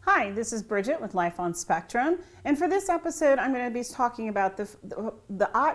Hi, this is Bridget with Life on Spectrum, and for this episode I'm going to be talking about the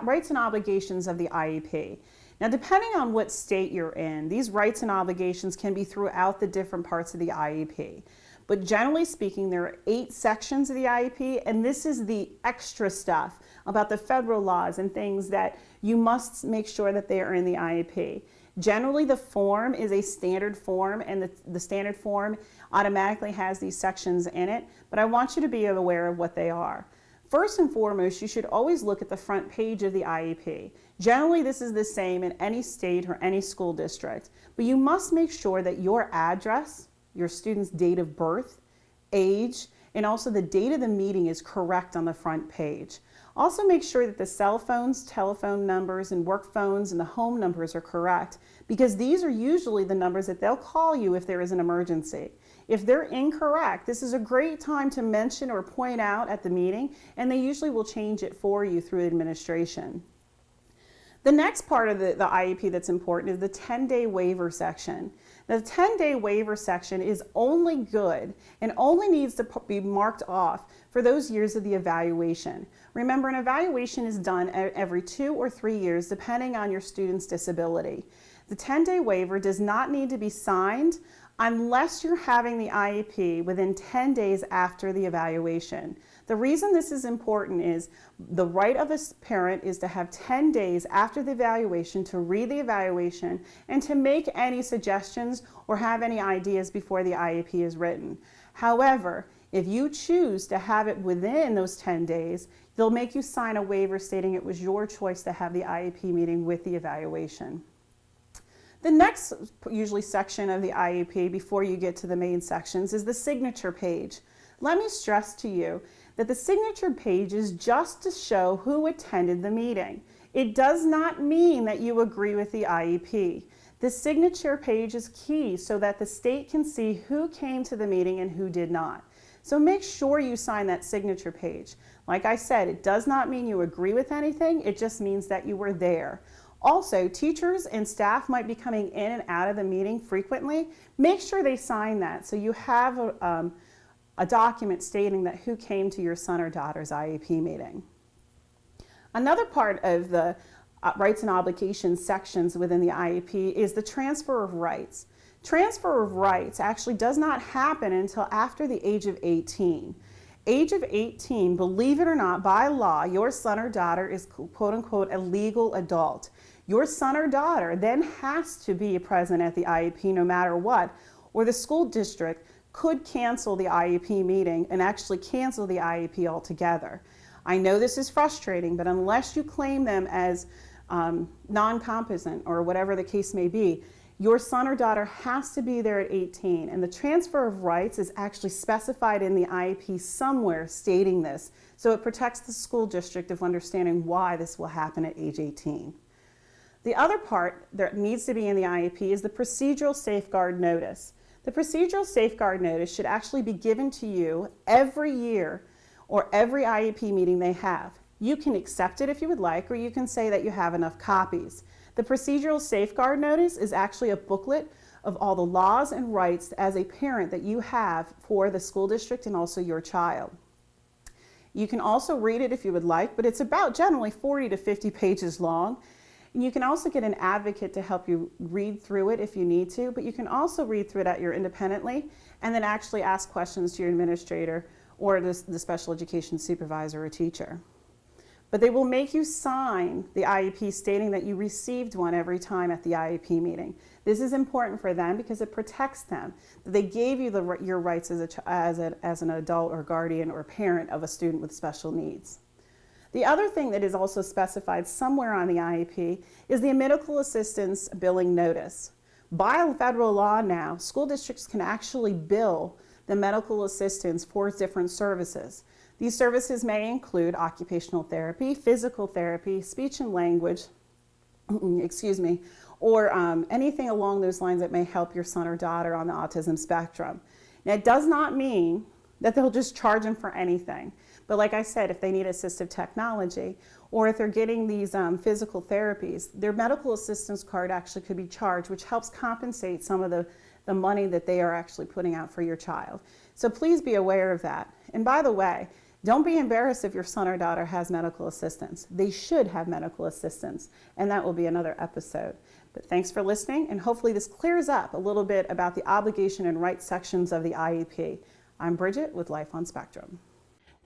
rights and obligations of the IEP. Now, depending on what state you're in, these rights and obligations can be throughout the different parts of the IEP. But generally speaking, there are 8 sections of the IEP, and this is the extra stuff about the federal laws and things that you must make sure that they are in the IEP. Generally, the form is a standard form, and the standard form automatically has these sections in it, but I want you to be aware of what they are. First and foremost, you should always look at the front page of the IEP. Generally, this is the same in any state or any school district, but you must make sure that your address, your student's date of birth, age, and also the date of the meeting is correct on the front page. Also make sure that the cell phones, telephone numbers, and work phones and the home numbers are correct, because these are usually the numbers that they'll call you if there is an emergency. If they're incorrect, this is a great time to mention or point out at the meeting, and they usually will change it for you through administration. The next part of the IEP that's important is the 10-day waiver section. The 10-day waiver section is only good and only needs to be marked off for those years of the evaluation. Remember, an evaluation is done every 2 or 3 years depending on your student's disability. The 10-day waiver does not need to be signed unless you're having the IEP within 10 days after the evaluation. The reason this is important is the right of a parent is to have 10 days after the evaluation to read the evaluation and to make any suggestions or have any ideas before the IEP is written. However, if you choose to have it within those 10 days, they'll make you sign a waiver stating it was your choice to have the IEP meeting with the evaluation. The next usually section of the IEP before you get to the main sections is the signature page. Let me stress to you that the signature page is just to show who attended the meeting. It does not mean that you agree with the IEP. The signature page is key so that the state can see who came to the meeting and who did not. So make sure you sign that signature page. Like I said, it does not mean you agree with anything, it just means that you were there. Also, teachers and staff might be coming in and out of the meeting frequently. Make sure they sign that so you have a document stating that who came to your son or daughter's IEP meeting. Another part of the rights and obligations sections within the IEP is the transfer of rights. Transfer of rights actually does not happen until after the age of 18. Age of 18, believe it or not, by law, your son or daughter is quote-unquote a legal adult. Your son or daughter then has to be present at the IEP no matter what, or the school district could cancel the IEP meeting and actually cancel the IEP altogether. I know this is frustrating, but unless you claim them as non-competent or whatever the case may be, your son or daughter has to be there at 18, and the transfer of rights is actually specified in the IEP somewhere stating this, so it protects the school district of understanding why this will happen at age 18. The other part that needs to be in the IEP is the procedural safeguard notice. The procedural safeguard notice should actually be given to you every year or every IEP meeting they have. You can accept it if you would like, or you can say that you have enough copies. The procedural safeguard notice is actually a booklet of all the laws and rights as a parent that you have for the school district and also your child. You can also read it if you would like, but it's about generally 40 to 50 pages long. And you can also get an advocate to help you read through it if you need to, but you can also read through it independently and then actually ask questions to your administrator or the special education supervisor or teacher. But they will make you sign the IEP stating that you received one every time at the IEP meeting. This is important for them because it protects them. They gave you your rights as an adult or guardian or parent of a student with special needs. The other thing that is also specified somewhere on the IEP is the medical assistance billing notice. By federal law now, school districts can actually bill the medical assistance for different services. These services may include occupational therapy, physical therapy, speech and language, or anything along those lines that may help your son or daughter on the autism spectrum. Now, it does not mean that they'll just charge them for anything. But like I said, if they need assistive technology or if they're getting these physical therapies, their medical assistance card actually could be charged, which helps compensate some of the the money that they are actually putting out for your child. So please be aware of that. And by the way, don't be embarrassed if your son or daughter has medical assistance. They should have medical assistance, and that will be another episode. But thanks for listening, and hopefully this clears up a little bit about the obligation and rights sections of the IEP. I'm Bridget with Life on Spectrum.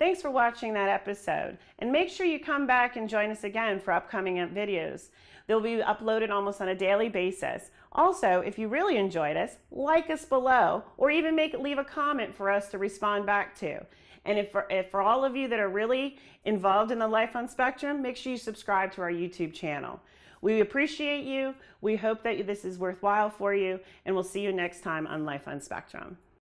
Thanks for watching that episode, and make sure you come back and join us again for upcoming videos. They'll be uploaded almost on a daily basis. Also, if you really enjoyed us, like us below, or even leave a comment for us to respond back to. And if for all of you that are really involved in the Life on Spectrum, make sure you subscribe to our YouTube channel. We appreciate you. We hope that this is worthwhile for you, and we'll see you next time on Life on Spectrum.